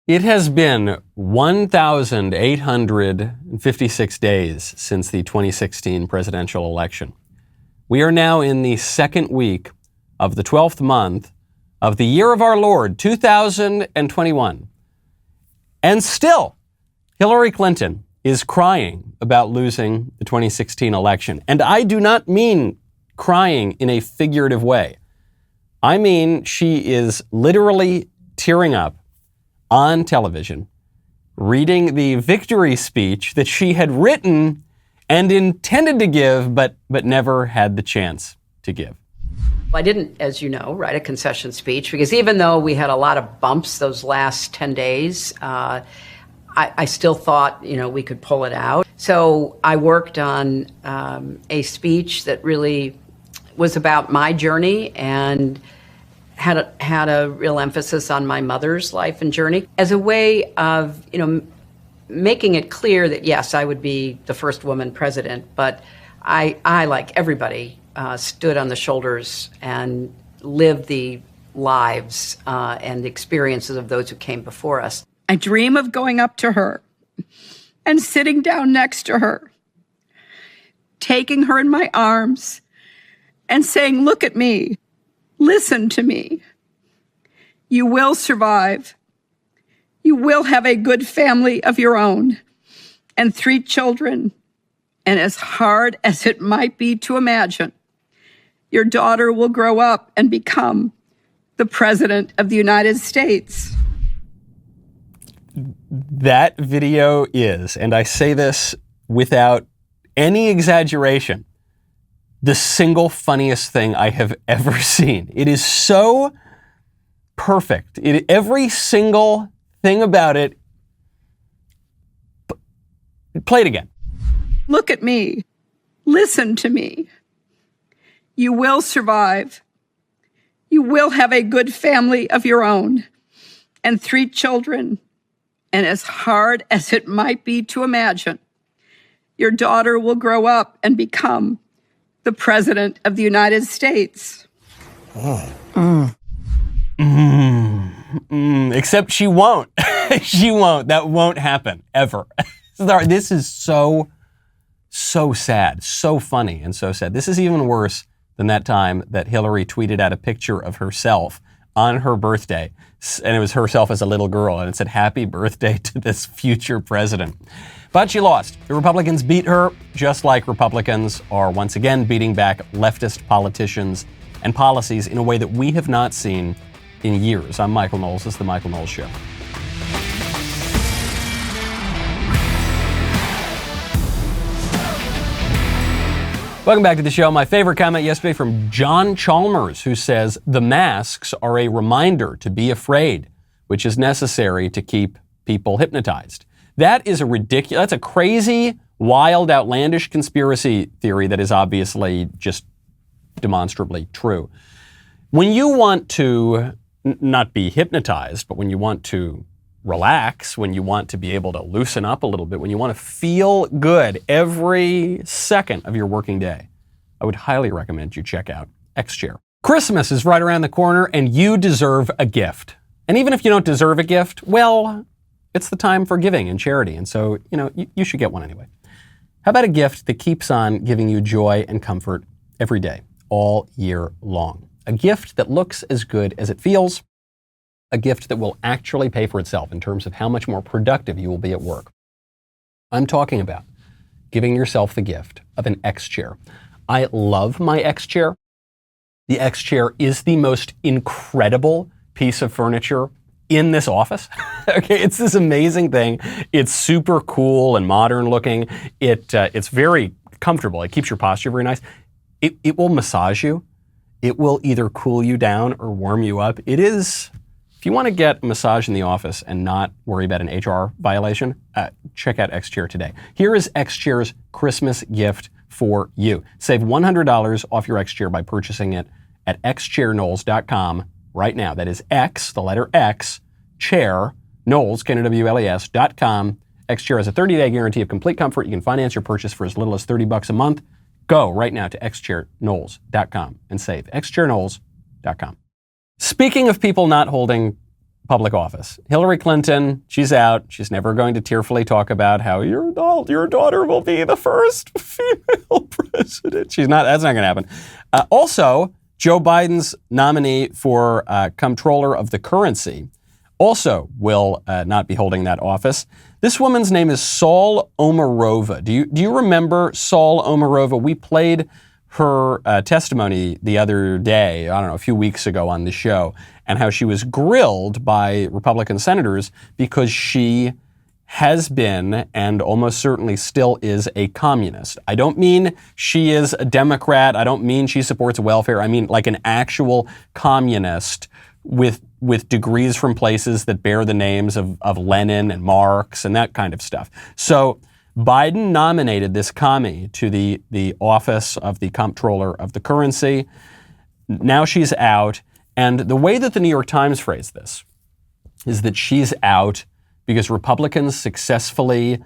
It has been 1,856 days since the 2016 presidential election. We are now in the second week of the 12th month of the year of our Lord, 2021. And still, Hillary Clinton is crying about losing the 2016 election. And I do not mean crying in a figurative way. I mean, she is literally tearing up on television, reading the victory speech that she had written and intended to give, but never had the chance to give. I didn't, as you know, write a concession speech because even though we had a lot of bumps those last 10 days, I still thought, we could pull it out. So I worked on a speech that really was about my journey and had a real emphasis on my mother's life and journey as a way of, making it clear that, yes, I would be the first woman president, but I like everybody, stood on the shoulders and lived the lives and experiences of those who came before us. I dream of going up to her and sitting down next to her, taking her in my arms and saying, "Look at me. Listen to me. You will survive. You will have a good family of your own and 3 children. And as hard as it might be to imagine, your daughter will grow up and become the President of the United States." That video is, and I say this without any exaggeration, the single funniest thing I have ever seen. It is so perfect. Every single thing about it. Play it again. Look at me. Listen to me. You will survive. You will have a good family of your own and 3 children. And as hard as it might be to imagine, your daughter will grow up and become the President of the United States. Except she won't. She won't. That won't happen, ever. This is so sad, so funny and so sad. This is even worse than that time that Hillary tweeted out a picture of herself on her birthday, and it was herself as a little girl, and it said, "Happy birthday to this future president." But she lost. The Republicans beat her, just like Republicans are once again beating back leftist politicians and policies in a way that we have not seen in years. I'm Michael Knowles. This is The Michael Knowles Show. Welcome back to the show. My favorite comment yesterday from John Chalmers, who says, "The masks are a reminder to be afraid, which is necessary to keep people hypnotized." That is that's a crazy, wild, outlandish conspiracy theory that is obviously just demonstrably true. When you want to not be hypnotized, but when you want to relax, when you want to be able to loosen up a little bit, when you want to feel good every second of your working day, I would highly recommend you check out X-Chair. Christmas is right around the corner and you deserve a gift. And even if you don't deserve a gift, well, it's the time for giving and charity. And so, you should get one anyway. How about a gift that keeps on giving you joy and comfort every day, all year long? A gift that looks as good as it feels. A gift that will actually pay for itself in terms of how much more productive you will be at work. I'm talking about giving yourself the gift of an X-Chair. I love my X-Chair. The X-Chair is the most incredible piece of furniture in this office. Okay, it's this amazing thing. It's super cool and modern looking. It's very comfortable. It keeps your posture very nice. It will massage you. It will either cool you down or warm you up. It is... If you want to get a massage in the office and not worry about an HR violation, check out X-Chair today. Here is X-Chair's Christmas gift for you. Save $100 off your X-Chair by purchasing it at xchairknowles.com right now. That is X, the letter X, chair, Knowles, KNWLES.com. X-Chair has a 30-day guarantee of complete comfort. You can finance your purchase for as little as $30 a month. Go right now to xchairknowles.com and save. xchairknowles.com. Speaking of people not holding public office. Hillary Clinton, she's out. She's never going to tearfully talk about how your daughter will be the first female president. She's not. That's not going to happen. Also, Joe Biden's nominee for comptroller of the currency also will not be holding that office. This woman's name is Saul Omarova. Do you remember Saul Omarova? We played her testimony the other day, I don't know, a few weeks ago on the show, and how she was grilled by Republican senators because she has been and almost certainly still is a communist. I don't mean she is a Democrat. I don't mean she supports welfare. I mean like an actual communist with degrees from places that bear the names of Lenin and Marx and that kind of stuff. So Biden nominated this commie to the office of the comptroller of the currency. Now she's out. And the way that the New York Times phrased this is that she's out because Republicans successfully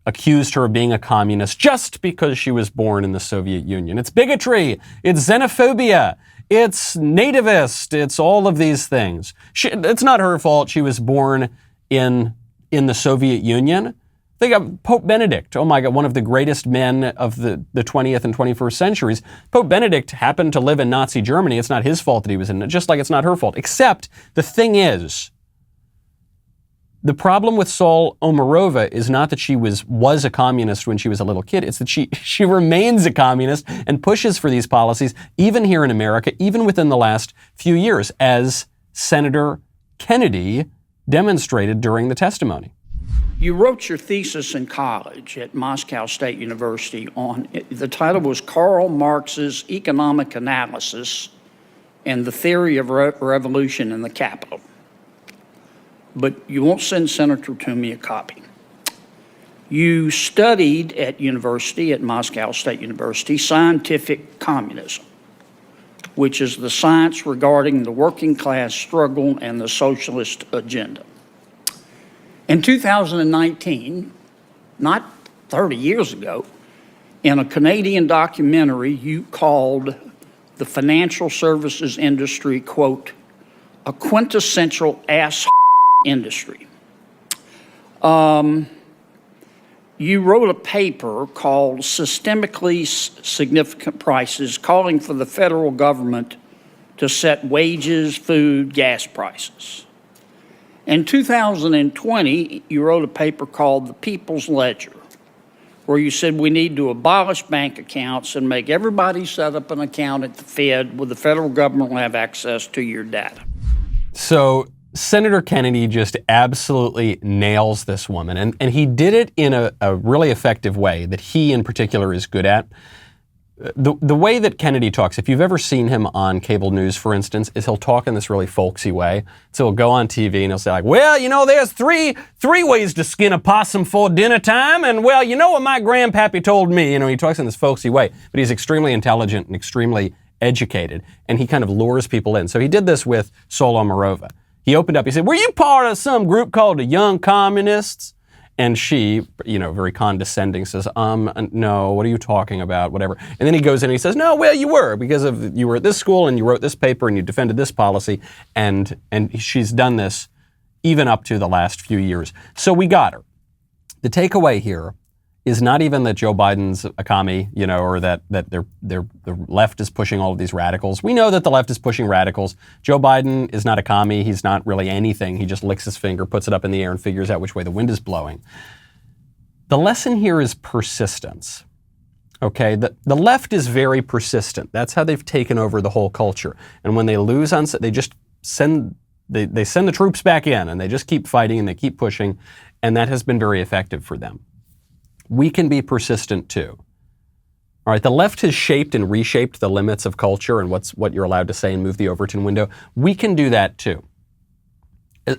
accused her of being a communist just because she was born in the Soviet Union. It's bigotry. It's xenophobia. It's nativist. It's all of these things. It's not her fault she was born in the Soviet Union. Think of Pope Benedict. Oh my God, one of the greatest men of the 20th and 21st centuries. Pope Benedict happened to live in Nazi Germany. It's not his fault that he was in it, just like it's not her fault. Except the thing is, the problem with Saul Omarova is not that she was a communist when she was a little kid. It's that she remains a communist and pushes for these policies, even here in America, even within the last few years, as Senator Kennedy demonstrated during the testimony. You wrote your thesis in college at Moscow State University the title was Karl Marx's Economic Analysis and the Theory of Revolution in the Capital. But you won't send Senator Toomey a copy. You studied at Moscow State University, scientific communism, which is the science regarding the working class struggle and the socialist agenda. In 2019, not 30 years ago, in a Canadian documentary, you called the financial services industry, quote, a quintessential ass industry. You wrote a paper called Systemically Significant Prices, calling for the federal government to set wages, food, gas prices. In 2020, you wrote a paper called The People's Ledger, where you said we need to abolish bank accounts and make everybody set up an account at the Fed where the federal government will have access to your data. So Senator Kennedy just absolutely nails this woman, and he did it in a really effective way that he in particular is good at. The way that Kennedy talks, if you've ever seen him on cable news, for instance, is he'll talk in this really folksy way. So he'll go on TV and he'll say like, well, you know, there's three ways to skin a possum for dinner time. And well, you know what my grandpappy told me. You know, he talks in this folksy way, but he's extremely intelligent and extremely educated. And he kind of lures people in. So he did this with Saul Omarova. He opened up, he said, were you part of some group called the Young Communists? And she, you know, very condescending says, no, what are you talking about? Whatever. And then he goes in and he says, no, well, you were, because you were at this school and you wrote this paper and you defended this policy. And she's done this even up to the last few years. So we got her. The takeaway here is not even that Joe Biden's a commie, you know, or that the left is pushing all of these radicals. We know that the left is pushing radicals. Joe Biden is not a commie. He's not really anything. He just licks his finger, puts it up in the air, and figures out which way the wind is blowing. The lesson here is persistence. Okay, the left is very persistent. That's how they've taken over the whole culture. And when they lose they just send they send the troops back in, and they just keep fighting and they keep pushing, and that has been very effective for them. We can be persistent too. All right, the left has shaped and reshaped the limits of culture and what you're allowed to say and move the Overton window. We can do that too.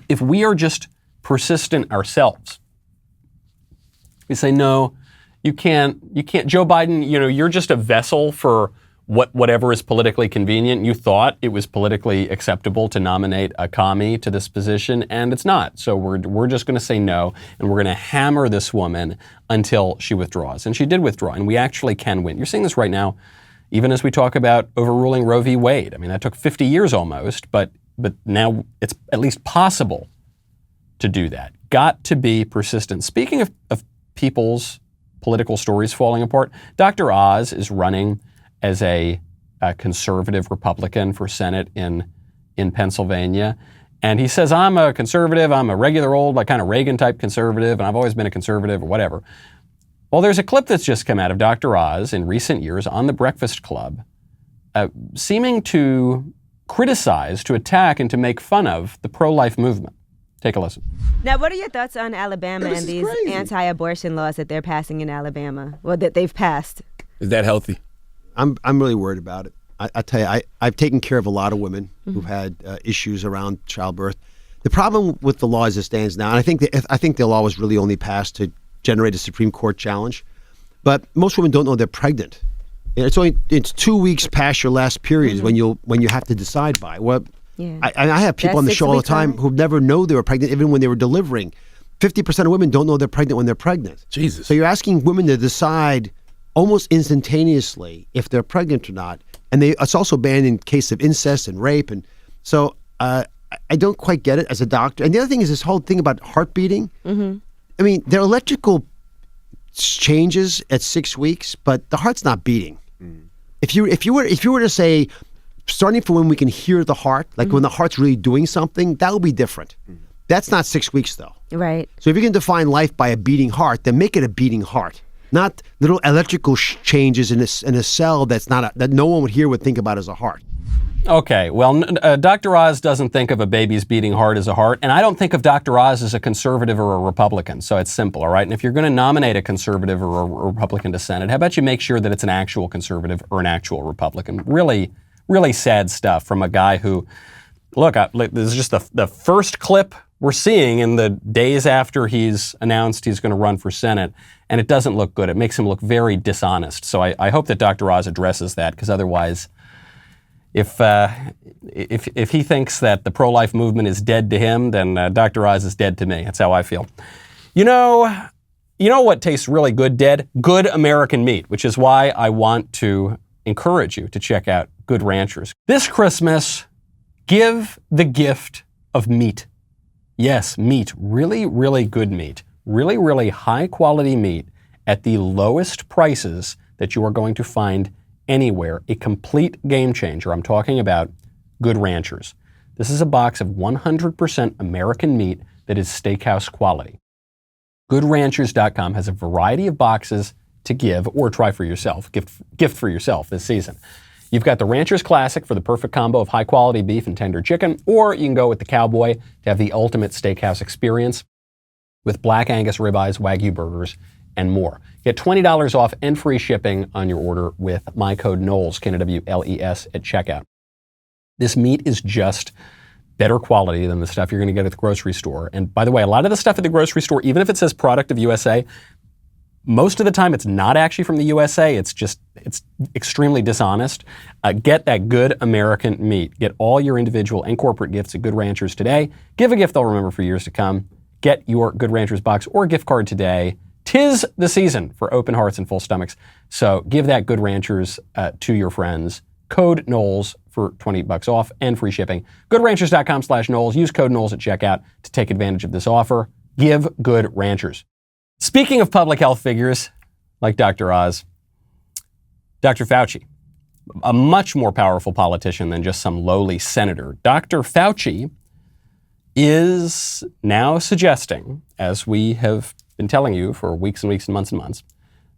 If we are just persistent ourselves, we say, no, you can't, Joe Biden, you know, you're just a vessel for whatever is politically convenient. You thought it was politically acceptable to nominate a commie to this position, and it's not. So we're just going to say no, and we're going to hammer this woman until she withdraws. And she did withdraw, and we actually can win. You're seeing this right now, even as we talk about overruling Roe v. Wade. I mean, that took 50 years almost, but but now it's at least possible to do that. Got to be persistent. Speaking of people's political stories falling apart, Dr. Oz is running as a conservative Republican for Senate in Pennsylvania. And he says, I'm a conservative, I'm a regular old, like kind of Reagan-type conservative, and I've always been a conservative or whatever. Well, there's a clip that's just come out of Dr. Oz in recent years on The Breakfast Club, seeming to criticize, to attack, and to make fun of the pro-life movement. Take a listen. Now, what are your thoughts on Alabama and these anti-abortion laws that they're passing in Alabama, or that they've passed? Is that healthy? I'm really worried about it. I tell you, I've taken care of a lot of women who've had issues around childbirth. The problem with the law as it stands now, and I think the law was really only passed to generate a Supreme Court challenge, but most women don't know they're pregnant. It's 2 weeks past your last period when you have to decide by. Well, Yeah. I have people on the show all the time who never know they were pregnant, even when they were delivering. 50% of women don't know they're pregnant when they're pregnant. Jesus. So you're asking women to decide almost instantaneously if they're pregnant or not. And it's also banned in case of incest and rape. And so I don't quite get it as a doctor. And the other thing is this whole thing about heart beating. Mm-hmm. I mean, there are electrical changes at 6 weeks, but the heart's not beating. Mm. If you were to say, starting from when we can hear the heart, like when the heart's really doing something, that would be different. Mm. That's not 6 weeks, though. Right. So if you can define life by a beating heart, then make it a beating heart, not little electrical changes in a cell that no one would think about as a heart. Okay, well, Dr. Oz doesn't think of a baby's beating heart as a heart, and I don't think of Dr. Oz as a conservative or a Republican, so it's simple, all right? And if you're going to nominate a conservative or a Republican to Senate, how about you make sure that it's an actual conservative or an actual Republican? Really, really sad stuff from a guy who, look, this is just the first clip we're seeing in the days after he's announced he's going to run for Senate, and it doesn't look good. It makes him look very dishonest. So I hope that Dr. Oz addresses that, because otherwise, if he thinks that the pro-life movement is dead to him, then Dr. Oz is dead to me. That's how I feel. You know what tastes really good dead? Good American meat, which is why I want to encourage you to check out Good Ranchers. This Christmas, give the gift of meat. Yes, meat. Really, really good meat. Really, really high quality meat at the lowest prices that you are going to find anywhere. A complete game changer. I'm talking about Good Ranchers. This is a box of 100% American meat that is steakhouse quality. GoodRanchers.com has a variety of boxes to give or try for yourself, gift for yourself this season. You've got the Ranchers Classic for the perfect combo of high quality beef and tender chicken, or you can go with the Cowboy to have the ultimate steakhouse experience with Black Angus ribeyes, Wagyu burgers, and more. Get $20 off and free shipping on your order with my code Knowles, Knowles, at checkout. This meat is just better quality than the stuff you're going to get at the grocery store. And by the way, a lot of the stuff at the grocery store, even if it says product of USA, most of the time it's not actually from the USA. It's extremely dishonest. Get that good American meat. Get all your individual and corporate gifts at Good Ranchers today. Give a gift they'll remember for years to come. Get your Good Ranchers box or gift card today. 'Tis the season for open hearts and full stomachs. So give that Good Ranchers to your friends. Code Knowles for $20 off and free shipping. GoodRanchers.com/Knowles. Use code Knowles at checkout to take advantage of this offer. Give Good Ranchers. Speaking of public health figures like Dr. Oz, Dr. Fauci, a much more powerful politician than just some lowly senator. Dr. Fauci is now suggesting, as we have been telling you for weeks and weeks and months,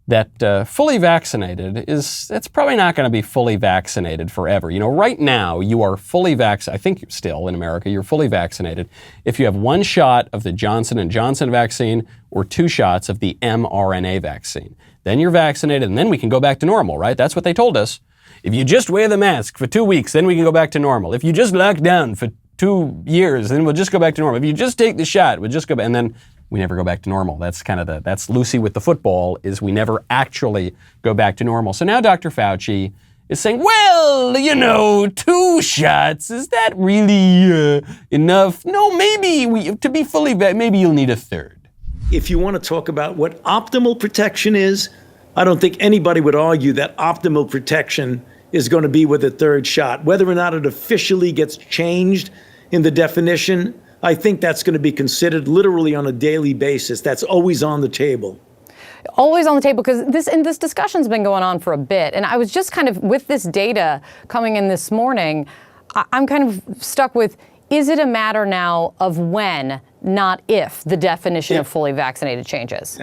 that fully vaccinated it's probably not going to be fully vaccinated forever. You know, right now you are fully vaccinated. I think still in America, you're fully vaccinated if you have one shot of the Johnson & Johnson vaccine or 2 shots of the mRNA vaccine. Then you're vaccinated, and then we can go back to normal, right? That's what they told us. If you just wear the mask for 2 weeks, then we can go back to normal. If you just lock down for 2 years, then we'll just go back to normal. If you just take the shot, we'll just go back, and then we never go back to normal. That's kind of that's Lucy with the football, is we never actually go back to normal. So now Dr. Fauci is saying, well, 2 shots, is that really enough? No, maybe to be fully maybe you'll need a 3rd. If you want to talk about what optimal protection is, I don't think anybody would argue that optimal protection is going to be with a third shot. Whether or not it officially gets changed in the definition, I think that's going to be considered literally on a daily basis. That's always on the table. Always on the table, because this discussion's been going on for a bit. And I was just kind of, with this data coming in this morning, I'm kind of stuck with, is it a matter now of when, not if, the definition of fully vaccinated changes?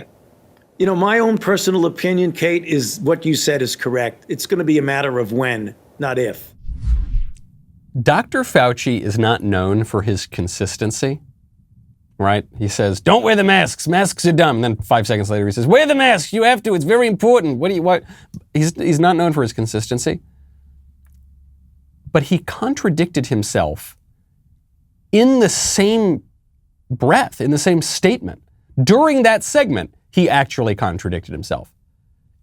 You know, my own personal opinion, Kate, is what you said is correct. It's going to be a matter of when, not if. Dr. Fauci is not known for his consistency, right? He says, don't wear the masks. Masks are dumb. And then 5 seconds later, he says, wear the masks. You have to. It's very important. What? He's not known for his consistency. But he contradicted himself in the same breath, in the same statement. During that segment, he actually contradicted himself.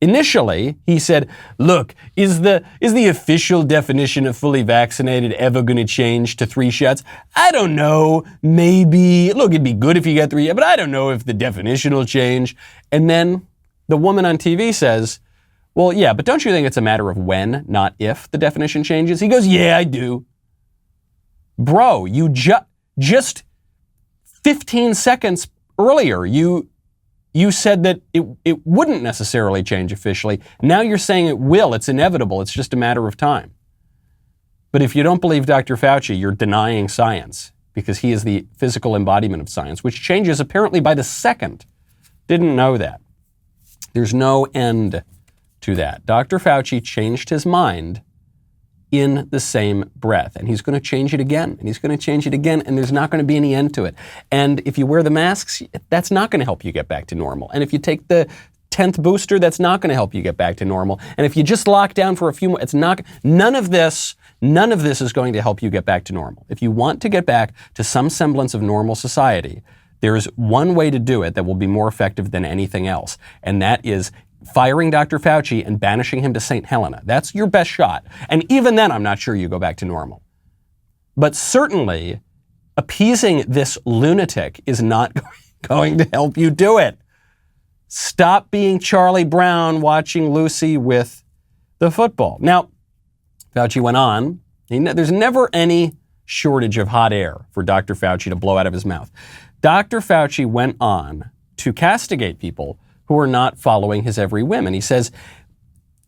Initially, he said, look, is the official definition of fully vaccinated ever going to change to 3 shots? I don't know. Maybe. Look, it'd be good if you got 3, but I don't know if the definition will change. And then the woman on TV says, well, yeah, but don't you think it's a matter of when, not if, the definition changes? He goes, yeah, I do. Bro, you just 15 seconds earlier, you said that it wouldn't necessarily change officially. Now you're saying it will. It's inevitable. It's just a matter of time. But if you don't believe Dr. Fauci, you're denying science, because he is the physical embodiment of science, which changes apparently by the second. Didn't know that. There's no end to that. Dr. Fauci changed his mind in the same breath. And he's going to change it again. And he's going to change it again. And there's not going to be any end to it. And if you wear the masks, that's not going to help you get back to normal. And if you take the 10th booster, that's not going to help you get back to normal. And if you just lock down for a few more, it's not, none of this is going to help you get back to normal. If you want to get back to some semblance of normal society, there's one way to do it that will be more effective than anything else. And that is firing Dr. Fauci and banishing him to St. Helena. That's your best shot. And even then, I'm not sure you go back to normal. But certainly, appeasing this lunatic is not going to help you do it. Stop being Charlie Brown watching Lucy with the football. Now, Fauci went on. There's never any shortage of hot air for Dr. Fauci to blow out of his mouth. Dr. Fauci went on to castigate people who are not following his every whim. And he says,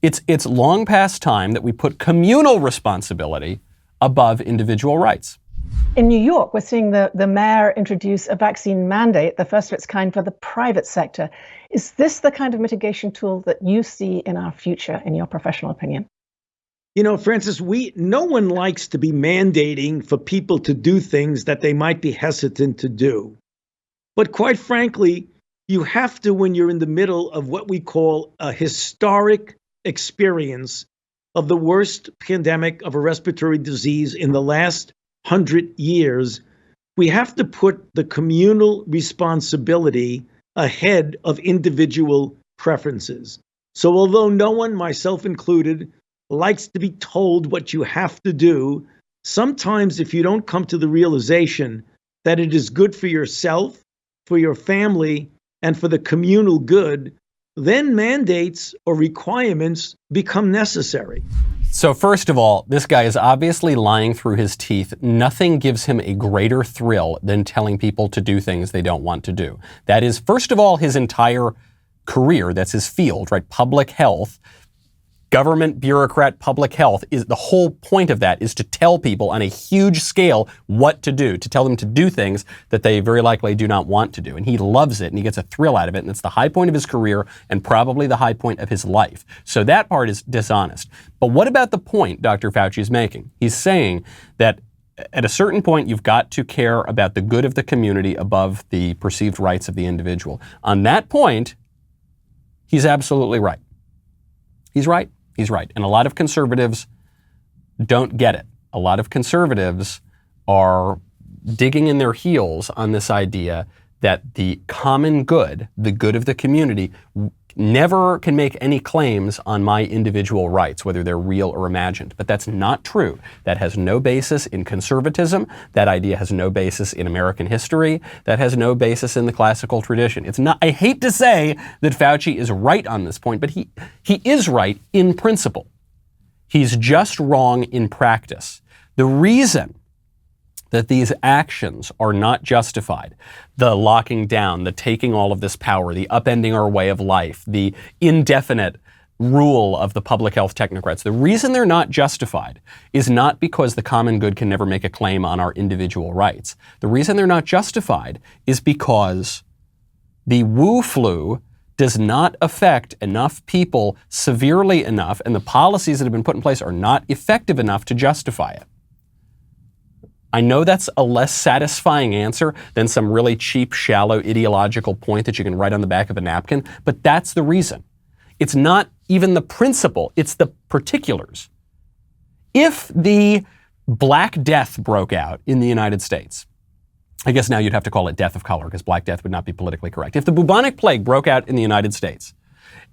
it's long past time that we put communal responsibility above individual rights. In New York, we're seeing the mayor introduce a vaccine mandate, the first of its kind for the private sector. Is this the kind of mitigation tool that you see in our future, in your professional opinion? You know, Francis, no one likes to be mandating for people to do things that they might be hesitant to do. But quite frankly, you have to when you're in the middle of what we call a historic experience of the worst pandemic of a respiratory disease in the last 100 years. We have to put the communal responsibility ahead of individual preferences. So although no one, myself included, likes to be told what you have to do, sometimes if you don't come to the realization that it is good for yourself, for your family, and for the communal good, then mandates or requirements become necessary. So first of all, this guy is obviously lying through his teeth. Nothing gives him a greater thrill than telling people to do things they don't want to do. That is, first of all, his entire career. That's his field, right? Public health. Government bureaucrat, public health, is the whole point of that is to tell people on a huge scale what to do, to tell them to do things that they very likely do not want to do. And he loves it and he gets a thrill out of it. And it's the high point of his career and probably the high point of his life. So that part is dishonest. But what about the point Dr. Fauci is making? He's saying that at a certain point, you've got to care about the good of the community above the perceived rights of the individual. On that point, he's absolutely right. He's right. He's right. And a lot of conservatives don't get it. A lot of conservatives are digging in their heels on this idea that the common good, the good of the community, never can make any claims on my individual rights, whether they're real or imagined. But that's not true. That has no basis in conservatism. That idea has no basis in American history. That has no basis in the classical tradition. It's not, I hate to say that Fauci is right on this point, but he is right in principle. He's just wrong in practice. The reason that these actions are not justified, the locking down, the taking all of this power, the upending our way of life, the indefinite rule of the public health technocrats, the reason they're not justified is not because the common good can never make a claim on our individual rights. The reason they're not justified is because the Wu flu does not affect enough people severely enough, and the policies that have been put in place are not effective enough to justify it. I know that's a less satisfying answer than some really cheap, shallow, ideological point that you can write on the back of a napkin, but that's the reason. It's not even the principle, it's the particulars. If the Black Death broke out in the United States, I guess now you'd have to call it death of color because Black Death would not be politically correct. If the bubonic plague broke out in the United States,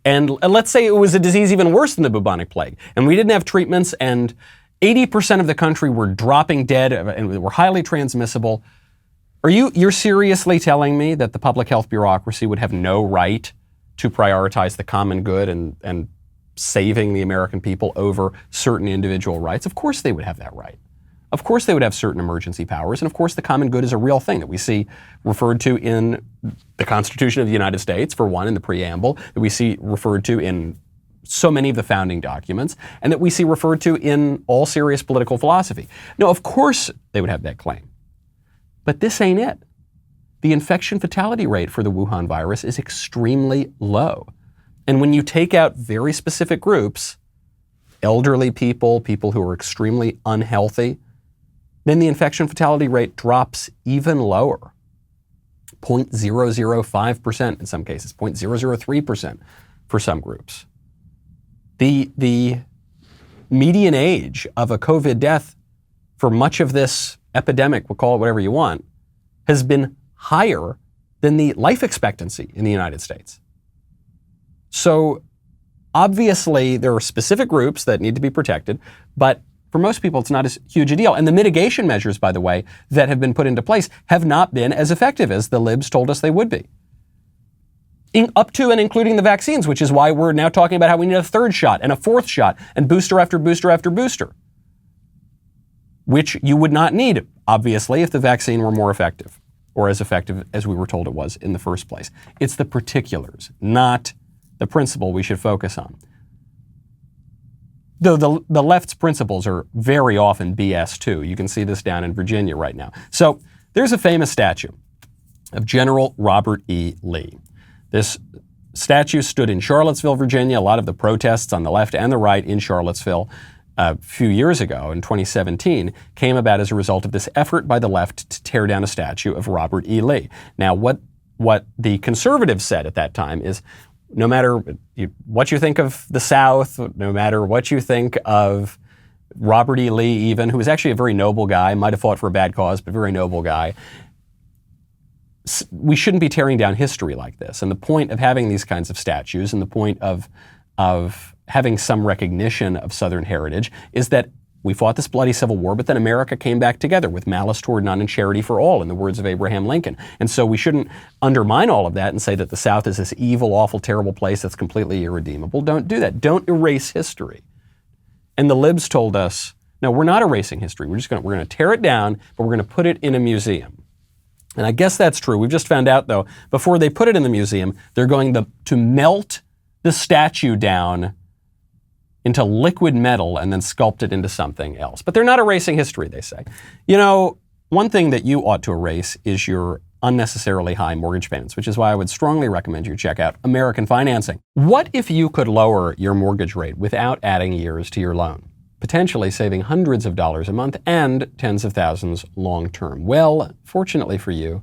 and let's say it was a disease even worse than the bubonic plague, and we didn't have treatments, and 80% of the country were dropping dead and were highly transmissible, you're seriously telling me that the public health bureaucracy would have no right to prioritize the common good and saving the American people over certain individual rights? Of course they would have that right. Of course they would have certain emergency powers, and of course the common good is a real thing that we see referred to in the Constitution of the United States, for one, in the preamble, that we see referred to in so many of the founding documents, and that we see referred to in all serious political philosophy. No, of course they would have that claim. But this ain't it. The infection fatality rate for the Wuhan virus is extremely low. And when you take out very specific groups, elderly people, people who are extremely unhealthy, then the infection fatality rate drops even lower. 0.005% in some cases, 0.003% for some groups. The median age of a COVID death for much of this epidemic, we'll call it whatever you want, has been higher than the life expectancy in the United States. So obviously there are specific groups that need to be protected, but for most people it's not as huge a deal. And the mitigation measures, by the way, that have been put into place have not been as effective as the libs told us they would be. Up to and including the vaccines, which is why we're now talking about how we need a third shot and a fourth shot and booster after booster after booster, which you would not need, obviously, if the vaccine were more effective or as effective as we were told it was in the first place. It's the particulars, not the principle we should focus on. Though the left's principles are very often BS too. You can see this down in Virginia right now. So there's a famous statue of General Robert E. Lee. This statue stood in Charlottesville, Virginia. A lot of the protests on the left and the right in Charlottesville a few years ago, in 2017, came about as a result of this effort by the left to tear down a statue of Robert E. Lee. Now, what the conservatives said at that time is, no matter what you think of the South, no matter what you think of Robert E. Lee even, who was actually a very noble guy, might have fought for a bad cause, but a very noble guy, we shouldn't be tearing down history like this. And the point of having these kinds of statues and the point of having some recognition of Southern heritage is that we fought this bloody Civil War, but then America came back together with malice toward none and charity for all, in the words of Abraham Lincoln. And so we shouldn't undermine all of that and say that the South is this evil, awful, terrible place that's completely irredeemable. Don't do that. Don't erase history. And the libs told us, no, we're not erasing history. We're going to tear it down, but we're going to put it in a museum. And I guess that's true. We've just found out, though, before they put it in the museum, they're going to melt the statue down into liquid metal and then sculpt it into something else. But they're not erasing history, they say. You know, one thing that you ought to erase is your unnecessarily high mortgage payments, which is why I would strongly recommend you check out American Financing. What if you could lower your mortgage rate without adding years to your loan, potentially saving hundreds of dollars a month and tens of thousands long term? Well, fortunately for you,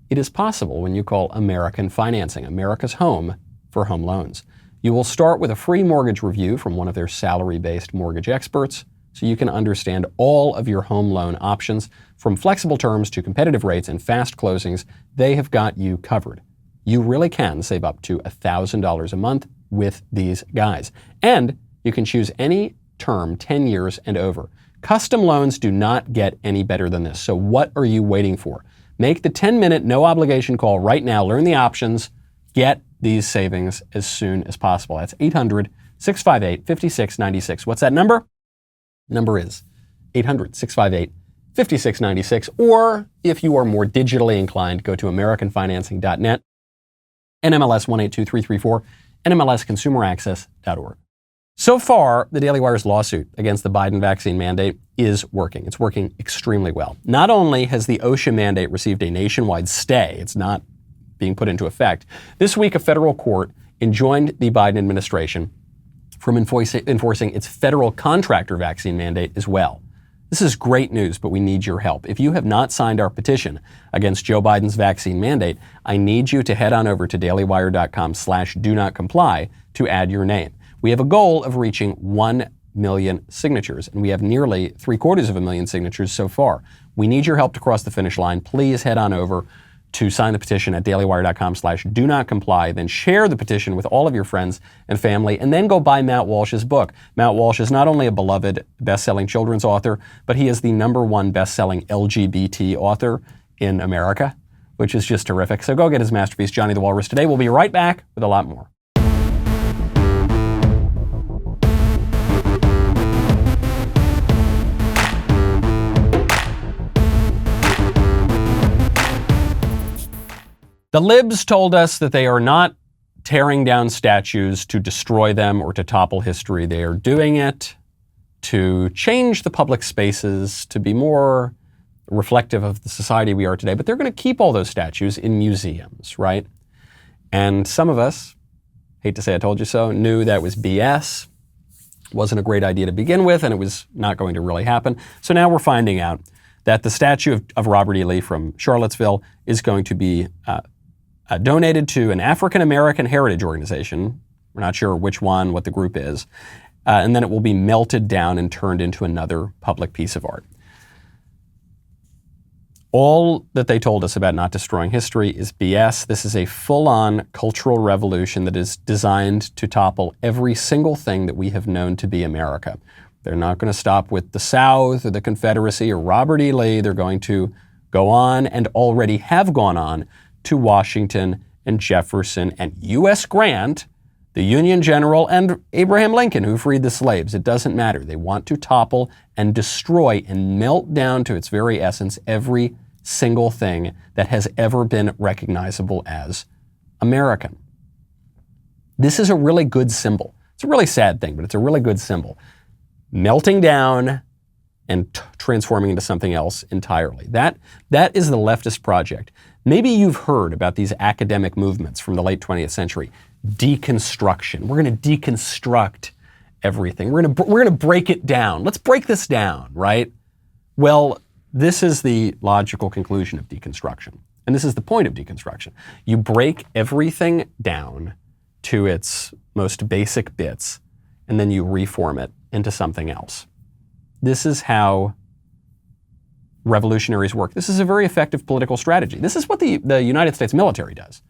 it is possible when you call American Financing, America's home for home loans. You will start with a free mortgage review from one of their salary-based mortgage experts so you can understand all of your home loan options. From flexible terms to competitive rates and fast closings, they have got you covered. You really can save up to $1,000 a month with these guys. And you can choose any term, 10 years and over. Custom loans do not get any better than this. So what are you waiting for? Make the 10-minute no-obligation call right now. Learn the options. Get these savings as soon as possible. That's 800-658-5696. What's that number? Number is 800-658-5696. Or if you are more digitally inclined, go to AmericanFinancing.net, NMLS 182334, NMLSConsumerAccess.org. So far, the Daily Wire's lawsuit against the Biden vaccine mandate is working. It's working extremely well. Not only has the OSHA mandate received a nationwide stay, it's not being put into effect. This week, a federal court enjoined the Biden administration from enforcing its federal contractor vaccine mandate as well. This is great news, but we need your help. If you have not signed our petition against Joe Biden's vaccine mandate, I need you to head on over to dailywire.com/do-not-comply to add your name. We have a goal of reaching 1 million signatures, and we have nearly 750,000 signatures so far. We need your help to cross the finish line. Please head on over to sign the petition at dailywire.com/do-not-comply. Then share the petition with all of your friends and family, and then go buy Matt Walsh's book. Matt Walsh is not only a beloved best-selling children's author, but he is the #1 best-selling LGBT author in America, which is just terrific. So go get his masterpiece, Johnny the Walrus, today. We'll be right back with a lot more. The libs told us that they are not tearing down statues to destroy them or to topple history. They are doing it to change the public spaces to be more reflective of the society we are today. But they're going to keep all those statues in museums, right? And some of us, hate to say I told you so, knew that was BS. Wasn't a great idea to begin with, and it was not going to really happen. So now we're finding out that the statue of Robert E. Lee from Charlottesville is going to be donated to an African-American heritage organization. We're not sure which one, what the group is. And then it will be melted down and turned into another public piece of art. All that they told us about not destroying history is BS. This is a full-on cultural revolution that is designed to topple every single thing that we have known to be America. They're not going to stop with the South or the Confederacy or Robert E. Lee. They're going to go on, and already have gone on, to Washington and Jefferson and U.S. Grant, the Union General, and Abraham Lincoln, who freed the slaves. It doesn't matter. They want to topple and destroy and melt down to its very essence every single thing that has ever been recognizable as American. This is a really good symbol. It's a really sad thing, but it's a really good symbol. Melting down and transforming into something else entirely. That is the leftist project. Maybe you've heard about these academic movements from the late 20th century. Deconstruction. We're going to deconstruct everything. We're going to break it down. Let's break this down, right? Well, this is the logical conclusion of deconstruction. And this is the point of deconstruction. You break everything down to its most basic bits, and then you reform it into something else. This is how revolutionaries work. This is a very effective political strategy. This is what the United States military does,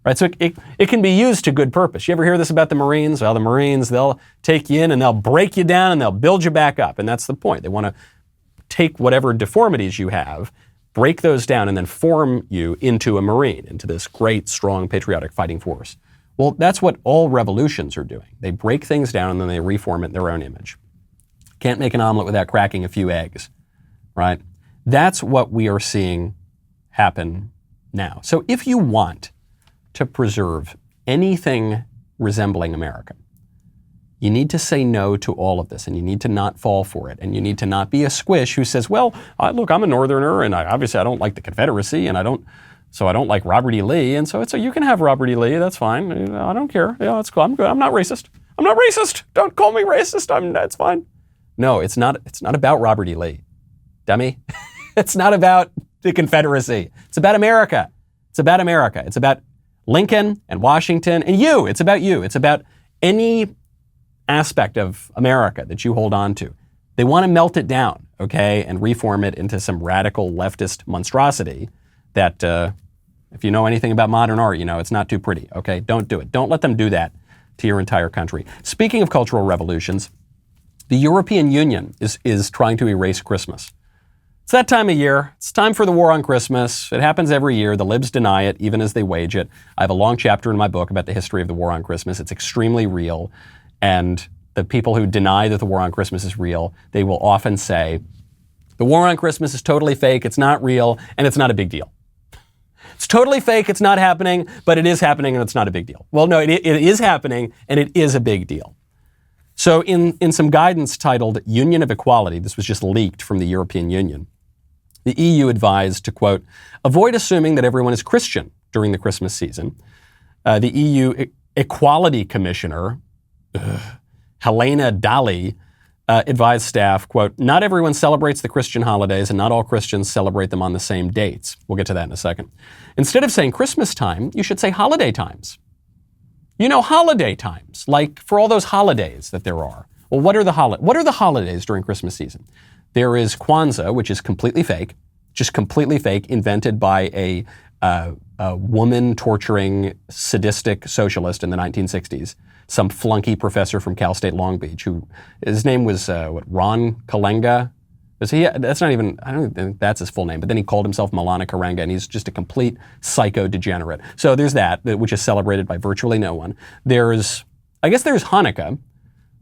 right? So it can be used to good purpose. You ever hear this about the Marines? Well, the Marines, they'll take you in and they'll break you down and they'll build you back up. And that's the point. They want to take whatever deformities you have, break those down, and then form you into a Marine, into this great, strong, patriotic fighting force. Well, that's what all revolutions are doing. They break things down and then they reform it in their own image. Can't make an omelet without cracking a few eggs, right? That's what we are seeing happen now. So if you want to preserve anything resembling America, you need to say no to all of this, and you need to not fall for it, and you need to not be a squish who says, well, look, I'm a Northerner, and obviously I don't like the Confederacy, and I don't like Robert E. Lee, and so you can have Robert E. Lee, that's fine. I don't care. Yeah, that's cool. I'm good. I'm not racist. I'm not racist. Don't call me racist. That's fine. No, it's not about Robert E. Lee, dummy. It's not about the Confederacy. It's about America. It's about America. It's about Lincoln and Washington and you. It's about you. It's about any aspect of America that you hold on to. They want to melt it down, okay, and reform it into some radical leftist monstrosity that, if you know anything about modern art, you know it's not too pretty, okay? Don't do it. Don't let them do that to your entire country. Speaking of cultural revolutions, the European Union is trying to erase Christmas. It's that time of year. It's time for the war on Christmas. It happens every year. The libs deny it, even as they wage it. I have a long chapter in my book about the history of the war on Christmas. It's extremely real. And the people who deny that the war on Christmas is real, they will often say, the war on Christmas is totally fake, it's not real, and it's not a big deal. It's totally fake, it's not happening, but it is happening and it's not a big deal. Well, no, it is happening and it is a big deal. So in some guidance titled Union of Equality, this was just leaked from the European Union, the EU advised to, quote, avoid assuming that everyone is Christian during the Christmas season. The EU Equality Commissioner, Helena Dalli, advised staff, quote, not everyone celebrates the Christian holidays and not all Christians celebrate them on the same dates. We'll get to that in a second. Instead of saying Christmas time, you should say holiday times. You know, holiday times, like for all those holidays that there are. Well, what are the holidays during Christmas season? There is Kwanzaa, which is completely fake, just completely fake, invented by a woman torturing sadistic socialist in the 1960s. Some flunky professor from Cal State Long Beach, who his name was Ron Kalenga. That's not even, I don't think that's his full name, but then he called himself Malana Karenga, and he's just a complete psycho degenerate. So there's that, which is celebrated by virtually no one. There's Hanukkah,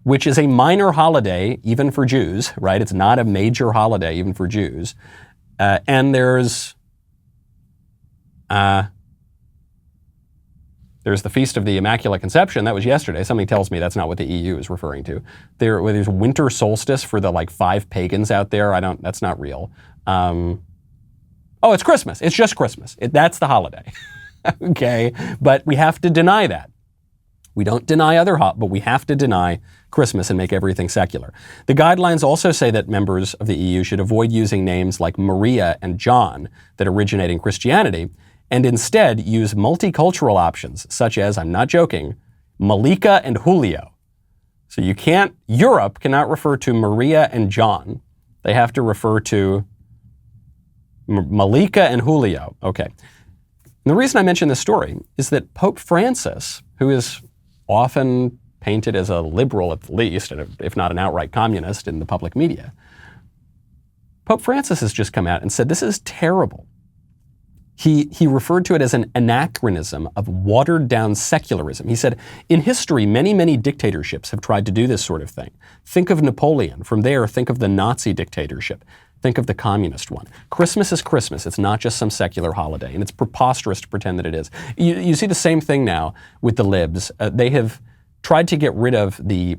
which is a minor holiday even for Jews, right? It's not a major holiday even for Jews. And there's the Feast of the Immaculate Conception. That was yesterday. Something tells me that's not what the EU is referring to. There's winter solstice for the 5 pagans out there. That's not real. It's Christmas. It's just Christmas. That's the holiday. Okay, but we have to deny that. We don't deny but we have to deny Christmas and make everything secular. The guidelines also say that members of the EU should avoid using names like Maria and John that originate in Christianity, and instead use multicultural options, such as, I'm not joking, Malika and Julio. So Europe cannot refer to Maria and John. They have to refer to Malika and Julio. Okay. And the reason I mention this story is that Pope Francis, who is often painted as a liberal at the least, and if not an outright communist in the public media, Pope Francis has just come out and said this is terrible. He referred to it as an anachronism of watered-down secularism. He said, in history, many, many dictatorships have tried to do this sort of thing. Think of Napoleon. From there, think of the Nazi dictatorship. Think of the communist one. Christmas is Christmas. It's not just some secular holiday, and it's preposterous to pretend that it is. You see the same thing now with the libs. They have tried to get rid of the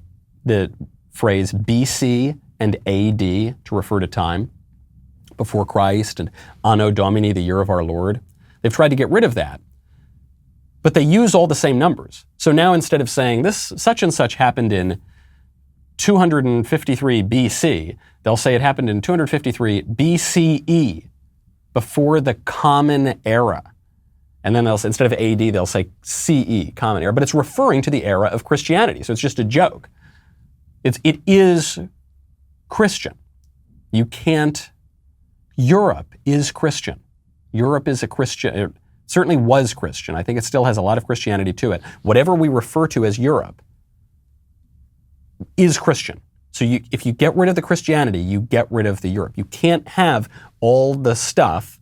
phrase BC and AD to refer to time, before Christ, and Anno Domini, the year of our Lord. They've tried to get rid of that, but they use all the same numbers. So now instead of saying this such and such happened in 253 BC, they'll say it happened in 253 BCE, before the Common Era. And then they'll say, instead of AD, they'll say CE, Common Era, but it's referring to the era of Christianity. So it's just a joke. It is Christian. Europe is Christian. Europe is a Christian, it certainly was Christian. I think it still has a lot of Christianity to it. Whatever we refer to as Europe is Christian. So if you get rid of the Christianity, you get rid of the Europe. You can't have all the stuff,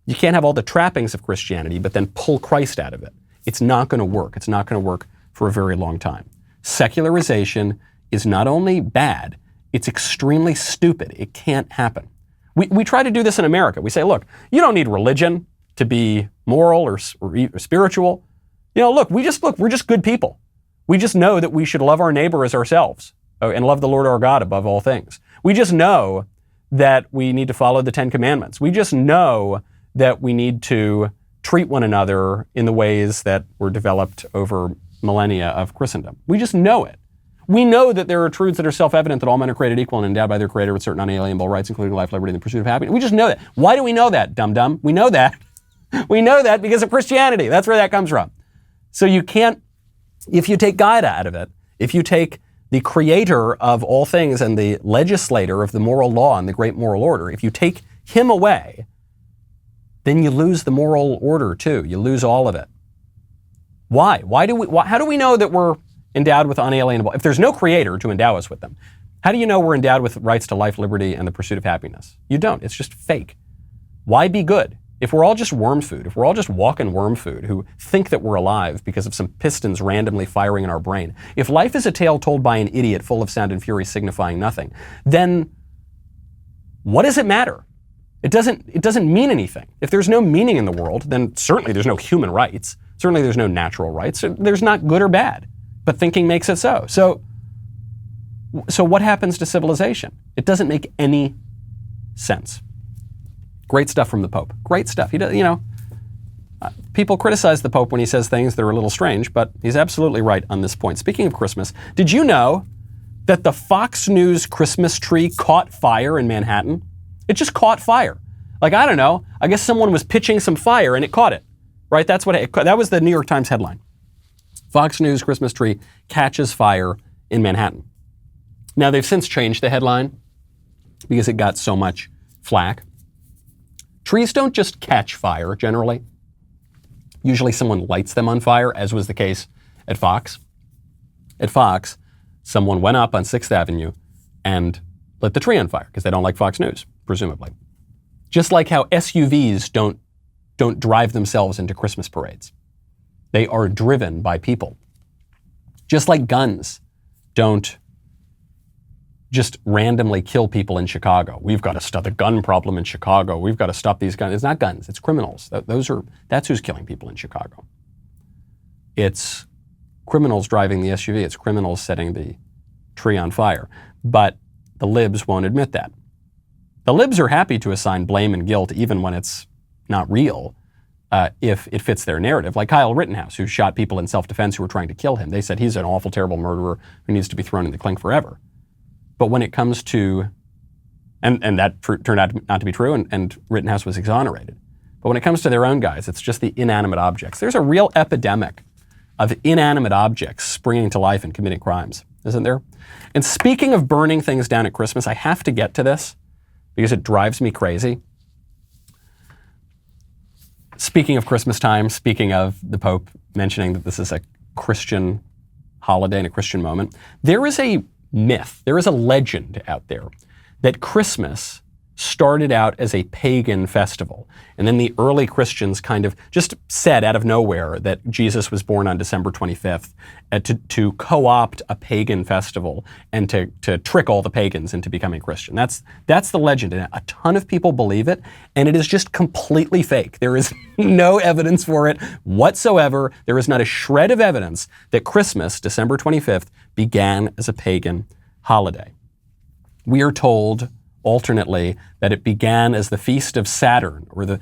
you can't have all the trappings of Christianity, but then pull Christ out of it. It's not going to work. It's not going to work for a very long time. Secularization is not only bad, it's extremely stupid. It can't happen. We try to do this in America. We say, look, you don't need religion to be moral or spiritual. We're just good people. We just know that we should love our neighbor as ourselves and love the Lord our God above all things. We just know that we need to follow the 10 Commandments. We just know that we need to treat one another in the ways that were developed over millennia of Christendom. We just know it. We know that there are truths that are self-evident, that all men are created equal and endowed by their Creator with certain unalienable rights, including life, liberty, and the pursuit of happiness. We just know that. Why do we know that, dum-dum? We know that. We know that because of Christianity. That's where that comes from. So you can't, if you take God out of it, if you take the creator of all things and the legislator of the moral law and the great moral order, if you take him away, then you lose the moral order too. You lose all of it. Why? How do we know that we're endowed with unalienable? If there's no creator to endow us with them, how do you know we're endowed with rights to life, liberty, and the pursuit of happiness? You don't. It's just fake. Why be good if we're all just worm food, if we're all just walking worm food who think that we're alive because of some pistons randomly firing in our brain, if life is a tale told by an idiot full of sound and fury signifying nothing, then what does it matter? It doesn't mean anything. If there's no meaning in the world, then certainly there's no human rights. Certainly there's no natural rights. There's not good or bad, but thinking makes it so. So what happens to civilization? It doesn't make any sense. Great stuff from the Pope. Great stuff. People criticize the Pope when he says things that are a little strange, but he's absolutely right on this point. Speaking of Christmas, did you know that the Fox News Christmas tree caught fire in Manhattan? It just caught fire. Like, I don't know, I guess someone was pitching some fire and it caught it, right? That was the New York Times headline. Fox News Christmas tree catches fire in Manhattan. Now, they've since changed the headline because it got so much flack. Trees don't just catch fire, generally. Usually someone lights them on fire, as was the case at Fox. At Fox, someone went up on 6th Avenue and lit the tree on fire because they don't like Fox News, presumably. Just like how SUVs don't drive themselves into Christmas parades. They are driven by people. Just like guns don't just randomly kill people in Chicago. We've got to stop the gun problem in Chicago. We've got to stop these guns. It's not guns, it's criminals. That's who's killing people in Chicago. It's criminals driving the SUV. It's criminals setting the tree on fire. But the libs won't admit that. The libs are happy to assign blame and guilt even when it's not real, if it fits their narrative. Like Kyle Rittenhouse, who shot people in self-defense who were trying to kill him. They said he's an awful, terrible murderer who needs to be thrown in the clink forever. But when it comes to, and that turned out not to be true, and Rittenhouse was exonerated. But when it comes to their own guys, it's just the inanimate objects. There's a real epidemic of inanimate objects springing to life and committing crimes, isn't there? And speaking of burning things down at Christmas, I have to get to this because it drives me crazy. Speaking of Christmas time, speaking of the Pope mentioning that this is a Christian holiday and a Christian moment, there is a myth, there is a legend out there that Christmas started out as a pagan festival. And then the early Christians kind of just said out of nowhere that Jesus was born on December 25th to co-opt a pagan festival and to trick all the pagans into becoming Christian. That's the legend. And a ton of people believe it, and it is just completely fake. There is no evidence for it whatsoever. There is not a shred of evidence that Christmas, December 25th, began as a pagan holiday. We are told alternately that it began as the Feast of Saturn, or the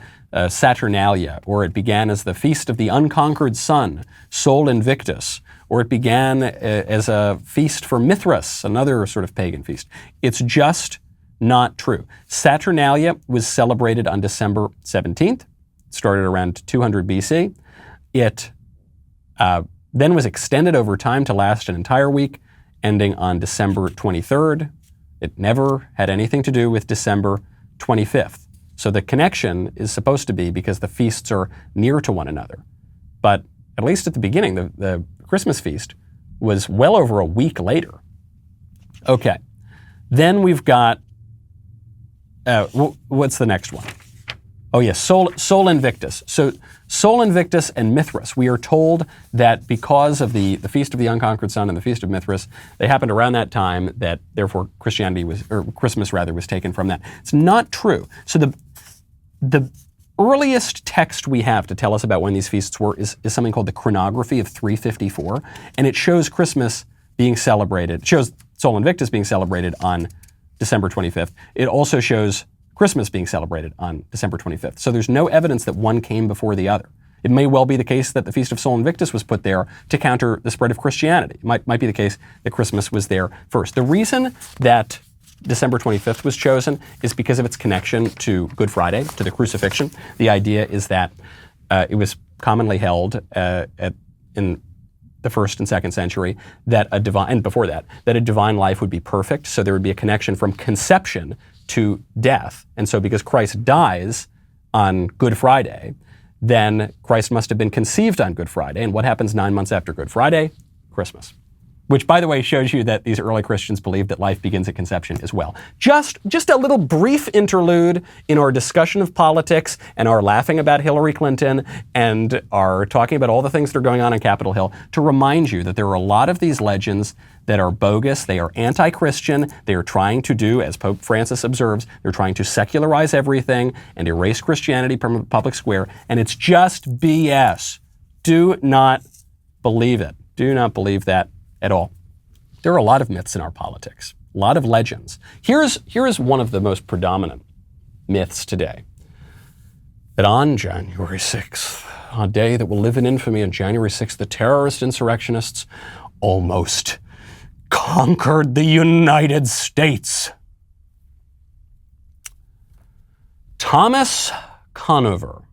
Saturnalia, or it began as the Feast of the Unconquered Sun, Sol Invictus, or it began as a feast for Mithras, another sort of pagan feast. It's just not true. Saturnalia was celebrated on December 17th, started around 200 BC. It then was extended over time to last an entire week, ending on December 23rd. It never had anything to do with December 25th. So the connection is supposed to be because the feasts are near to one another. But at least at the beginning, the Christmas feast was well over a week later. Okay. Then we've got, what's the next one? Oh yes, Sol Invictus. So Sol Invictus and Mithras. We are told that because of the Feast of the Unconquered Sun and the Feast of Mithras, they happened around that time, that therefore Christmas was taken from that. It's not true. So the earliest text we have to tell us about when these feasts were is something called the Chronography of 354, and it shows Christmas being celebrated, shows Sol Invictus being celebrated on December 25th. It also shows Christmas being celebrated on December 25th. So there's no evidence that one came before the other. It may well be the case that the Feast of Sol Invictus was put there to counter the spread of Christianity. It might be the case that Christmas was there first. The reason that December 25th was chosen is because of its connection to Good Friday, to the crucifixion. The idea is that it was commonly held in the 1st and 2nd century that a divine life would be perfect, so there would be a connection from conception to death. And so because Christ dies on Good Friday, then Christ must have been conceived on Good Friday. And what happens 9 months after Good Friday? Christmas. which, by the way, shows you that these early Christians believed that life begins at conception as well. Just a little brief interlude in our discussion of politics and our laughing about Hillary Clinton and our talking about all the things that are going on Capitol Hill to remind you that there are a lot of these legends that are bogus. They are anti-Christian. They are trying to do, as Pope Francis observes, they're trying to secularize everything and erase Christianity from the public square. And it's just BS. Do not believe it. Do not believe that at all. There are a lot of myths in our politics, a lot of legends. Here's one of the most predominant myths today. That on January 6th, a day that will live in infamy, on January 6th, the terrorist insurrectionists almost conquered the United States. Thomas Conover.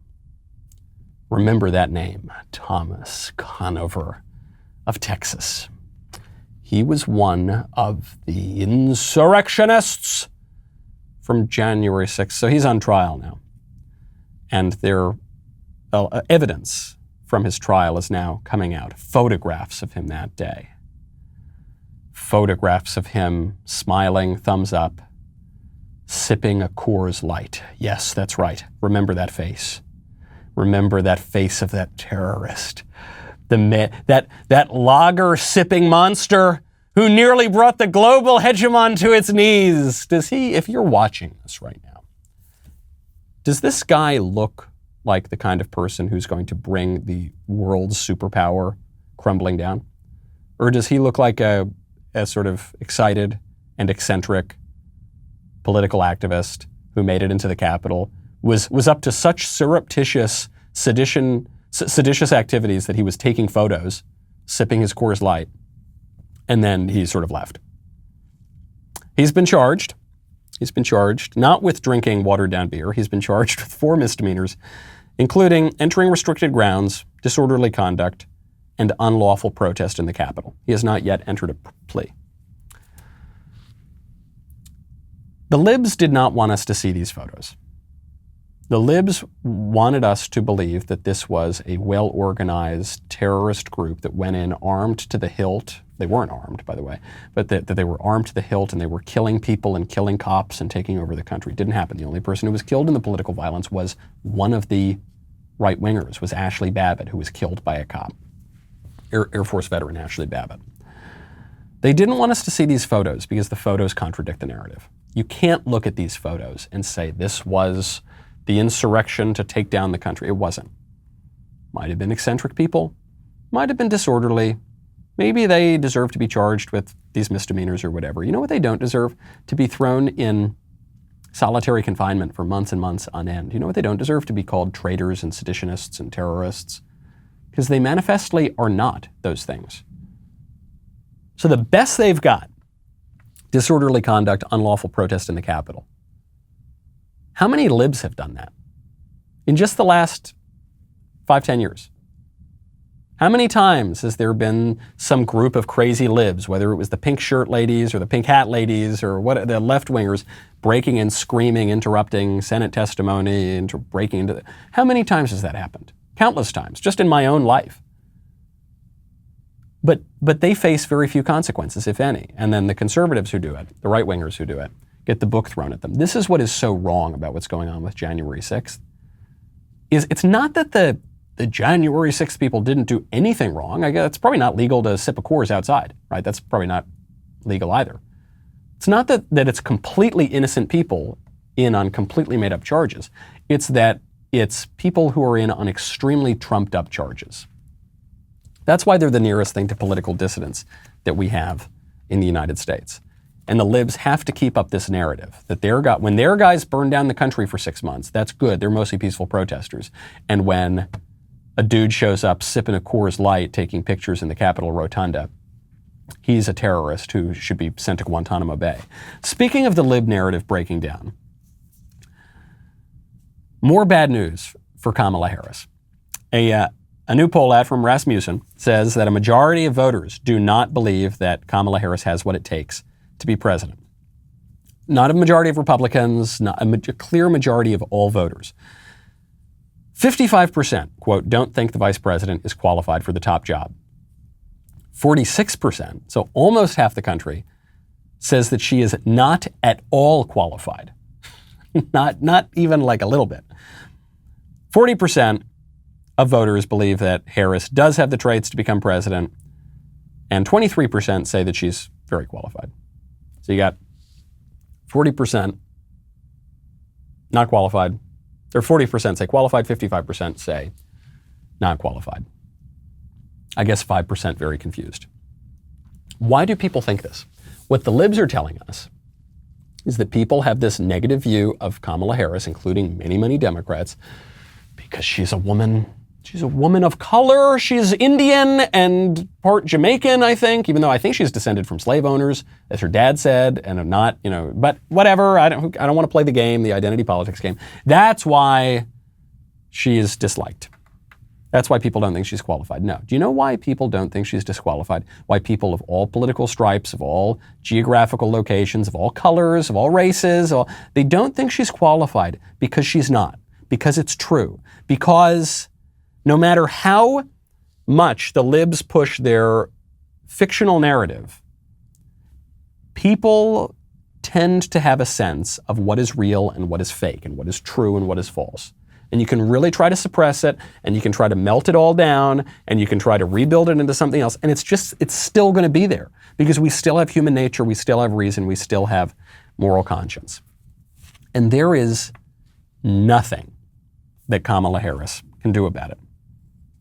Remember that name, Thomas Conover of Texas. He was one of the insurrectionists from January 6th. So he's on trial now. And their evidence from his trial is now coming out. Photographs of him that day. Photographs of him smiling, thumbs up, sipping a Coors Light. Yes, that's right. Remember that face. Remember that face of that terrorist. That lager-sipping monster who nearly brought the global hegemon to its knees. Does he, if you're watching this right now, does this guy look like the kind of person who's going to bring the world's superpower crumbling down? Or does he look like a sort of excited and eccentric political activist who made it into the Capitol, was up to such surreptitious seditious activities that he was taking photos, sipping his Coors Light, and then he sort of left. He's been charged. He's been charged not with drinking watered-down beer. He's been charged with 4 misdemeanors, including entering restricted grounds, disorderly conduct, and unlawful protest in the Capitol. He has not yet entered a plea. The libs did not want us to see these photos. The libs wanted us to believe that this was a well-organized terrorist group that went in armed to the hilt. They weren't armed, by the way, but that they were armed to the hilt and they were killing people and killing cops and taking over the country. It didn't happen. The only person who was killed in the political violence was one of the right-wingers, was Ashley Babbitt, who was killed by a cop. Air Force veteran Ashley Babbitt. They didn't want us to see these photos because the photos contradict the narrative. You can't look at these photos and say this was the insurrection to take down the country. It wasn't. Might have been eccentric people, might have been disorderly. Maybe they deserve to be charged with these misdemeanors or whatever. You know what they don't deserve? To be thrown in solitary confinement for months and months on end. You know what they don't deserve? To be called traitors and seditionists and terrorists. Because they manifestly are not those things. So the best they've got, disorderly conduct, unlawful protest in the Capitol. How many libs have done that? In just the last 5-10 years. How many times has there been some group of crazy libs, whether it was the pink shirt ladies or the pink hat ladies or what, the left-wingers, breaking and screaming, interrupting Senate testimony, breaking into how many times has that happened? Countless times, just in my own life. But they face very few consequences, if any. And then the conservatives who do it, the right-wingers who do it, get the book thrown at them. This is what is so wrong about what's going on with January 6th. It's not that the January 6th people didn't do anything wrong. I guess it's probably not legal to sip a Coors outside, right? That's probably not legal either. It's not that it's completely innocent people in on completely made up charges. It's that it's people who are in on extremely trumped up charges. That's why they're the nearest thing to political dissidents that we have in the United States. And the libs have to keep up this narrative that when their guys burn down the country for 6 months, that's good. They're mostly peaceful protesters. And when a dude shows up sipping a Coors Light, taking pictures in the Capitol Rotunda, he's a terrorist who should be sent to Guantanamo Bay. Speaking of the lib narrative breaking down, more bad news for Kamala Harris. A new poll out from Rasmussen says that a majority of voters do not believe that Kamala Harris has what it takes to be president. Not a majority of Republicans, not a clear majority of all voters. 55%, quote, don't think the vice president is qualified for the top job. 46%, so almost half the country, says that she is not at all qualified. not even like a little bit. 40% of voters believe that Harris does have the traits to become president, and 23% say that she's very qualified. So you got 40% not qualified, or 40% say qualified, 55% say not qualified. I guess 5% very confused. Why do people think this? What the libs are telling us is that people have this negative view of Kamala Harris, including many, many Democrats, because she's a woman. She's a woman of color. She's Indian and part Jamaican, I think, even though I think she's descended from slave owners, as her dad said, and not, but whatever. I don't want to play the game, the identity politics game. That's why she is disliked. That's why people don't think she's qualified. No. Do you know why people don't think she's disqualified? Why people of all political stripes, of all geographical locations, of all colors, of all races, they don't think she's qualified? Because she's not. Because it's true. Because no matter how much the libs push their fictional narrative, people tend to have a sense of what is real and what is fake and what is true and what is false. And you can really try to suppress it, and you can try to melt it all down, and you can try to rebuild it into something else, and it's still going to be there because we still have human nature, we still have reason, we still have moral conscience. And there is nothing that Kamala Harris can do about it.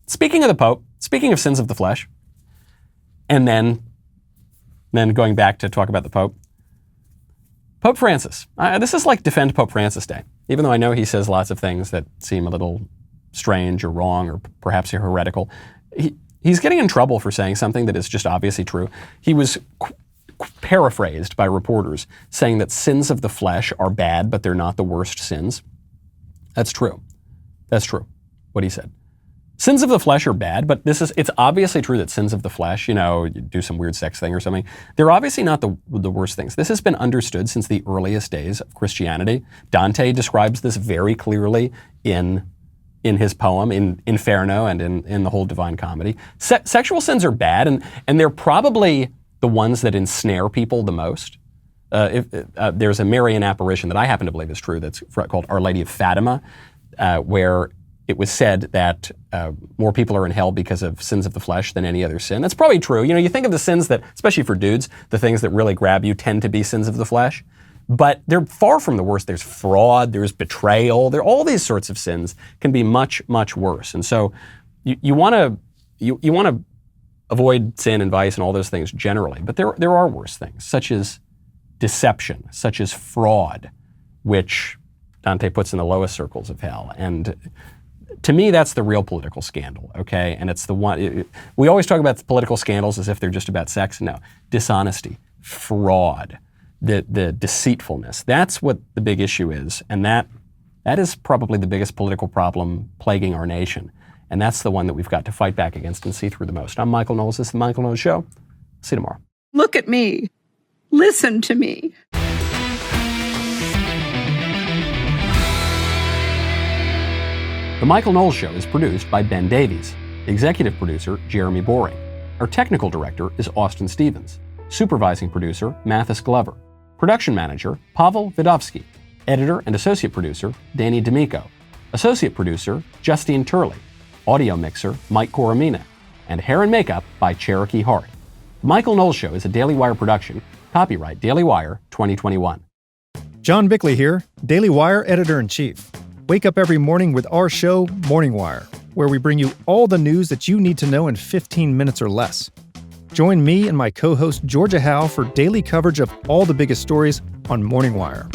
Speaking of the Pope, speaking of sins of the flesh, and then going back to talk about the Pope, Pope Francis. This is like Defend Pope Francis Day, even though I know he says lots of things that seem a little strange or wrong or perhaps heretical. He's getting in trouble for saying something that is just obviously true. He was paraphrased by reporters saying that sins of the flesh are bad, but they're not the worst sins. That's true. That's true, what he said. Sins of the flesh are bad, but it's obviously true that sins of the flesh, you do some weird sex thing or something, they're obviously not the worst things. This has been understood since the earliest days of Christianity. Dante describes this very clearly in his poem, in Inferno, and in the whole Divine Comedy. Sexual sins are bad, and they're probably the ones that ensnare people the most. There's a Marian apparition that I happen to believe is true that's called Our Lady of Fatima, where it was said that more people are in hell because of sins of the flesh than any other sin. That's probably true. You think of the sins that, especially for dudes, the things that really grab you tend to be sins of the flesh. But they're far from the worst. There's fraud, there's betrayal, all these sorts of sins can be much, much worse. And so you want to avoid sin and vice and all those things generally. But there are worse things, such as deception, such as fraud, which Dante puts in the lowest circles of hell. And to me, that's the real political scandal, okay? And it's the one, we always talk about the political scandals as if they're just about sex. No, dishonesty, fraud, the deceitfulness. That's what the big issue is. And that is probably the biggest political problem plaguing our nation. And that's the one that we've got to fight back against and see through the most. I'm Michael Knowles. This is The Michael Knowles Show. See you tomorrow. Look at me. Listen to me. The Michael Knowles Show is produced by Ben Davies. Executive producer, Jeremy Boring. Our technical director is Austin Stevens. Supervising producer, Mathis Glover. Production manager, Pavel Vidovsky. Editor and associate producer, Danny D'Amico. Associate producer, Justine Turley. Audio mixer, Mike Coromina. And hair and makeup by Cherokee Hart. The Michael Knowles Show is a Daily Wire production. Copyright Daily Wire 2021. John Bickley here, Daily Wire editor-in-chief. Wake up every morning with our show, Morning Wire, where we bring you all the news that you need to know in 15 minutes or less. Join me and my co-host Georgia Howe for daily coverage of all the biggest stories on Morning Wire.